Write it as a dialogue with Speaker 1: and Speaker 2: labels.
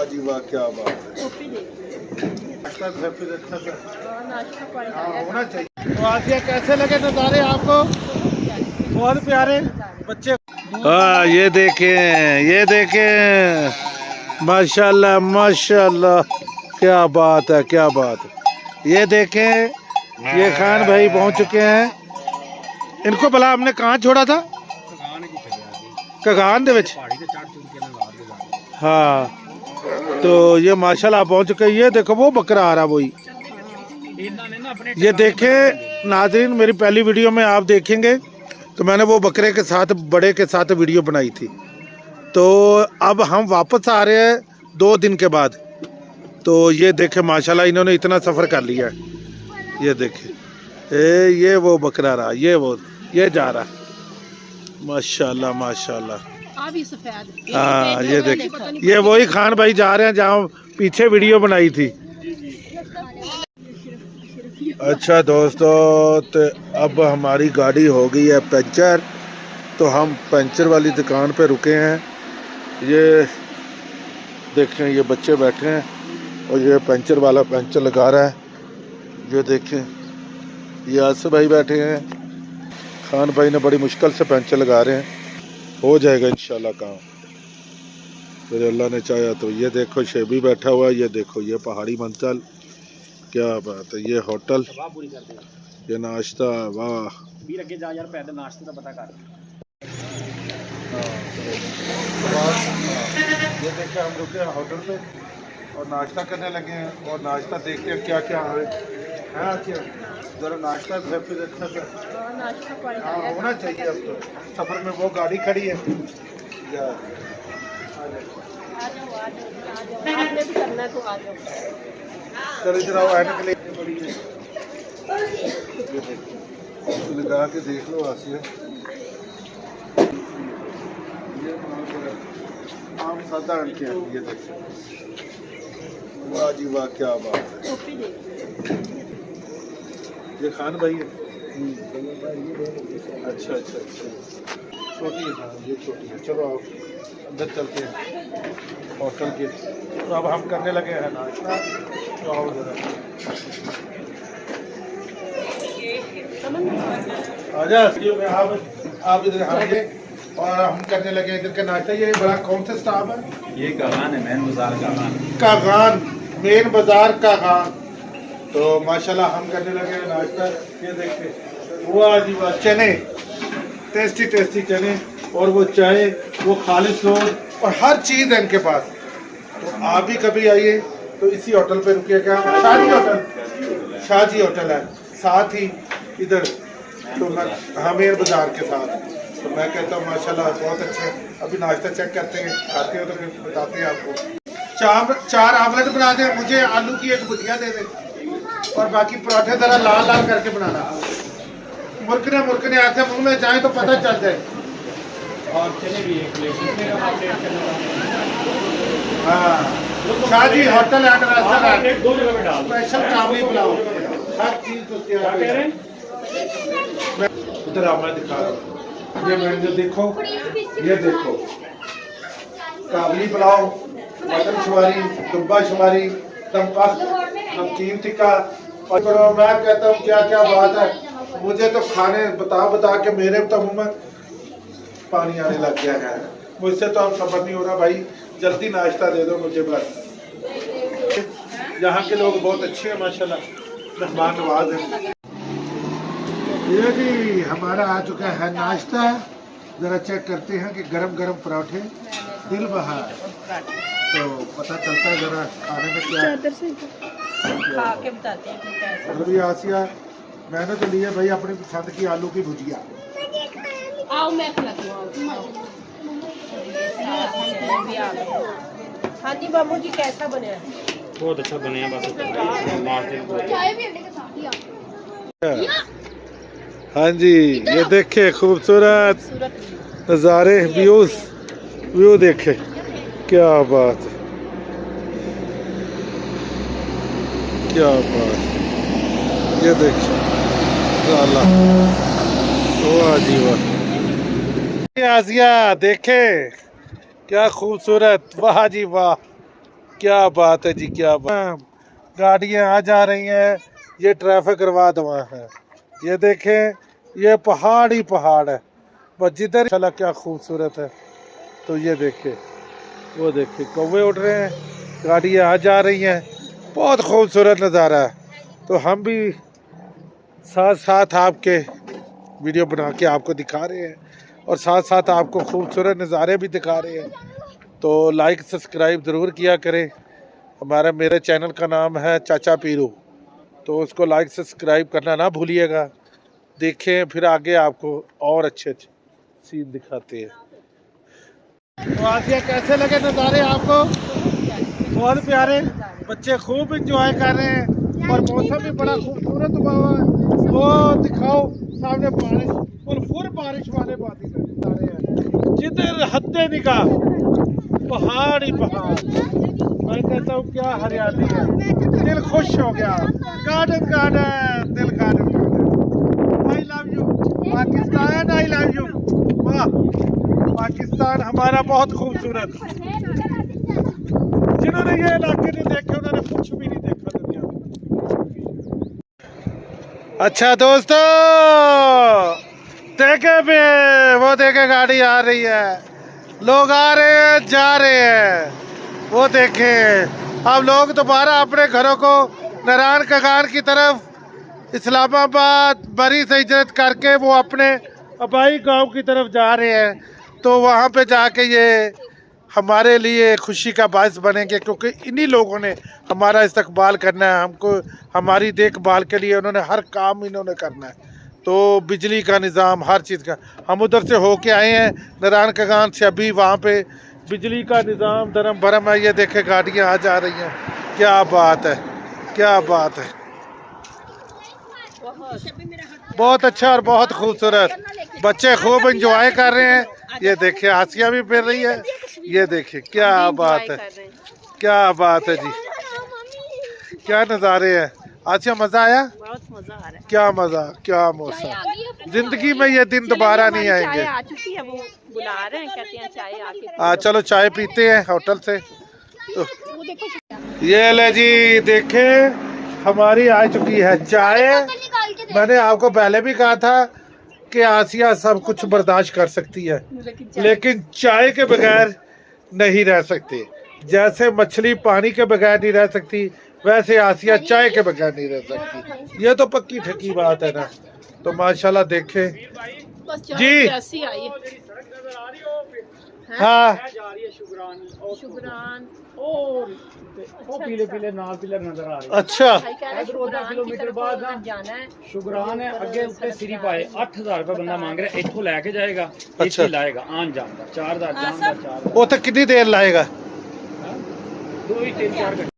Speaker 1: वाह जी वाह, क्या बात है। होना चाहिए। तो आसिया कैसे लगे नज़ारे आपको? बहुत प्यारे बच्चे। हाँ ये देखें, ये देखें, माशाल्लाह माशाल्लाह, क्या बात है, क्या बात है। ये देखें, ये खान भाई पहुंच चुके हैं। इनको भला हमने कहाँ छोड़ा था? कगान दे विच। हाँ तो ये माशाल्लाह पहुंच चुके हैं। ये देखो वो बकरा आ रहा, वही ये देखें नाज़रीन, मेरी पहली वीडियो में आप देखेंगे तो मैंने वो बकरे के साथ, बड़े के साथ वीडियो बनाई थी। तो अब हम वापस आ रहे हैं 2 दिन के बाद। तो ये देखें माशाल्लाह इन्होंने इतना सफ़र कर लिया है। ये देखें ये वो बकरा रहा, ये जा रहा, माशाल्लाह माशाल्लाह। हाँ ये देखें, ये वही खान भाई जा रहे हैं जहाँ पीछे वीडियो बनाई थी। अच्छा दोस्तों, तो अब हमारी गाड़ी हो गई है पंचर, तो हम पंचर वाली दुकान पे रुके हैं। ये देखें, ये बच्चे बैठे हैं और ये पंचर वाला पंचर लगा रहा है। ये देखें, ये आसिफ भाई बैठे हैं, खान भाई ने बड़ी मुश्किल से पंचर लगा रहे हैं। हो जाएगा इंशाल्लाह काम, फिर अल्लाह ने चाहा तो। ये देखो शेबी बैठा हुआ है, ये देखो ये पहाड़ी मंजिल, क्या बात है। ये होटल, ये नाश्ता, वाह। ये देखिए हम रुके हैं होटल पे और नाश्ता करने लगे हैं, और नाश्ता देखते हैं क्या क्या है। जरा नाश्ता घर पे अच्छा सा होना चाहिए। अब तो सफ़र में वो गाड़ी खड़ी है। चल इधर आओ, ऐनक लगा के देख लो आसिया। आम सादा के हैं, ये देखो, वाह जी वाह, क्या बात है। ये खान भाई है। अच्छा अच्छा अच्छा, छोटी है, ये छोटी है। चलो आओ अंदर चलते हैं होटल के। तो अब हम करने लगे हैं नाश्ता। तो आओ जरा, आजा आप इधर आगे। और हम करने लगे इधर का नाश्ता। ये बड़ा कौन सा स्टाफ है?
Speaker 2: ये कागान है, मेन बाजार
Speaker 1: कागान, मेन बाजार कागान। तो माशाल्लाह हम करने लगे नाश्ता। ये देखते, वाह जी वाह, चने, टेस्टी टेस्टी चने, और वो चाय, वो खालिश रोड, और हर चीज़ है इनके पास। तो आप भी कभी आइए तो इसी होटल पे रुकिएगा। शाहजी होटल, शाहजी होटल है साथ ही इधर, तो हमीर बाजार के साथ। तो मैं कहता हूँ माशाल्लाह बहुत अच्छे। अभी नाश्ता चेक करते हैं, खाते हो तो फिर बताते हैं आपको। 4 आमलेट बना दें, मुझे आलू की 1 भुजिया दे दें, और बाकी पराठे ज़रा लाल लाल करके बनाना। मुर्कने ऐसे मुंह में जाए तो पता चल जाए। और चने भी 1 प्लेट। हाँ, शाहजी होटल एंड रेस्टोरेंट, 2 जगह पे डाल स्पेशल काबली पुलाव, हर चीज़ तो तैयार है। उधर आप मैं दिखा दूँ, ये मेन्यू देखो, ये देखो, काबली पुलाव, मटन शुमारी, दुब्बा शुमारी, नमकीन टिक्का। और मैं कहता हूँ क्या क्या बात है। मुझे तो खाने बता के मेरे तो मुंह में पानी आने लग गया है। मुझसे तो अब सब्र नहीं हो रहा भाई, जल्दी नाश्ता दे दो मुझे बस। यहाँ के लोग बहुत अच्छे हैं माशाल्लाह, मेहमान नवाज हैं। ये जी हमारा आ चुका है नाश्ता। ज़रा चेक करते हैं कि गरम गरम पराठे दिल बहार, तो पता चलता है ज़रा खाने में क्या खा के बताते हैं। अभी आसिया मैंने तो लिया भाई अपनी पसंद की आलू की भुजिया।
Speaker 3: आओ मैं खिलाती हूँ। हाँ जी बाबू जी, कैसा बने हैं?
Speaker 2: बहुत अच्छा बने हैं, बस
Speaker 1: हाँ जी ये देखे खूबसूरत नज़ारे, व्यू देखे, क्या बात है, क्या बात है। ये देखिए वाह जी वाह। आसिया देखे क्या खूबसूरत, वाह जी वाह। क्या बात है जी, क्या बात। गाड़ियाँ आ जा रही हैं, ये ट्रैफिक करवा दवा है। ये देखें, ये पहाड़ ही पहाड़ है, बस जिधर चला क्या खूबसूरत है। तो ये देखे, वो देखे कौवे उड़ रहे हैं, गाड़ियाँ आ जा रही हैं, बहुत खूबसूरत नज़ारा है। तो हम भी साथ साथ आपके वीडियो बना के आपको दिखा रहे हैं और साथ साथ आपको खूबसूरत नज़ारे भी दिखा रहे हैं। तो लाइक सब्सक्राइब ज़रूर किया करें। मेरे चैनल का नाम है चाचा पीरू, तो उसको लाइक सब्सक्राइब करना ना भूलिएगा। देखें फिर आगे आपको और अच्छे अच्छे सीन दिखाते हैं। तो आसिया कैसे लगे नज़ारे आपको? बहुत प्यारे, बच्चे खूब इंजॉय कर रहे हैं और मौसम भी बड़ा खूबसूरत हुआ हुआ है। वो दिखाओ सामने बारिश और फुल बारिश वाले बादल नज़ारे हैं, जिधर हद्दे निगाह पहाड़ ही पहाड़। मैं कहता हूँ क्या हरियाली है, दिल खुश हो गया। गार्डन गार्डन, दिल garden garden. I love you Pakistan, I love you. वाह, पाकिस्तान हमारा बहुत खूबसूरत। जिन्होंने ये इलाके नहीं देखे उन्होंने कुछ भी नहीं देखा दुनिया में। अच्छा दोस्तों, देखे भी वो देखे गाड़ी आ रही है, लोग आ रहे हैं जा रहे हैं। वो देखें, अब लोग दोबारा अपने घरों को नारायण कगान की तरफ इस्लामाबाद बरी से हिजरत करके वो अपने आबाई गांव की तरफ जा रहे हैं। तो वहाँ पे जाके ये हमारे लिए खुशी का बायस बनेंगे, क्योंकि इन्हीं लोगों ने हमारा इस्तकबाल करना है। हमको हमारी देखभाल के लिए उन्होंने हर काम इन्होंने करना है। तो बिजली का निज़ाम, हर चीज़ का, हम उधर से होके आए हैं नारायण कगान से, अभी वहाँ पे बिजली का निज़ाम दरम भरम है। ये देखे गाड़ियाँ आ जा रही हैं, क्या बात है, क्या बात है। बहुत अच्छा और बहुत खूबसूरत, बच्चे खूब इंजॉय कर रहे हैं। ये देखिए आसिया भी फिर रही है, ये देखिए क्या बात है, क्या बात है जी, क्या नज़ारे हैं। आसिया मज़ा आया?
Speaker 3: बहुत मजा आ रहा है।
Speaker 1: क्या मज़ा, क्या मौसम। जिंदगी में ये दिन दोबारा नहीं आएंगे।
Speaker 3: चाय आ चुकी है, वो बुला रहे हैं, कहते हैं चाय आके।
Speaker 1: चलो चाय पीते हैं होटल से। तो ये ले जी, देखे हमारी आ चुकी है चाय। मैंने आपको पहले भी कहा था कि आसिया सब कुछ बर्दाश्त कर सकती है, लेकिन चाय के बगैर नहीं रह सकती। जैसे मछली पानी के बगैर नहीं रह सकती, वैसे आसिया चाय के बगैर नहीं रह सकती। ये तो पक्की ठकी बात है ना। तो माशाल्लाह देखे जी, हाँ
Speaker 3: शुक्रान।
Speaker 2: वो पीले पीले नाल पिलर नजर आ रहे हैं।
Speaker 1: अच्छा,
Speaker 2: इधर 10 किलोमीटर बाद ना
Speaker 3: जाना है।
Speaker 2: शुगरान है, अगे उत्ते सिरी पाए 8000 रुपए बंदा मांग रहा है। इथों लेके जाएगा,
Speaker 1: अच्छा।
Speaker 2: इथे लाएगा आन जान का 4000 जान का 4000।
Speaker 1: वो तो कितनी देर लाएगा?
Speaker 2: 2 ही 3-4 घंटे।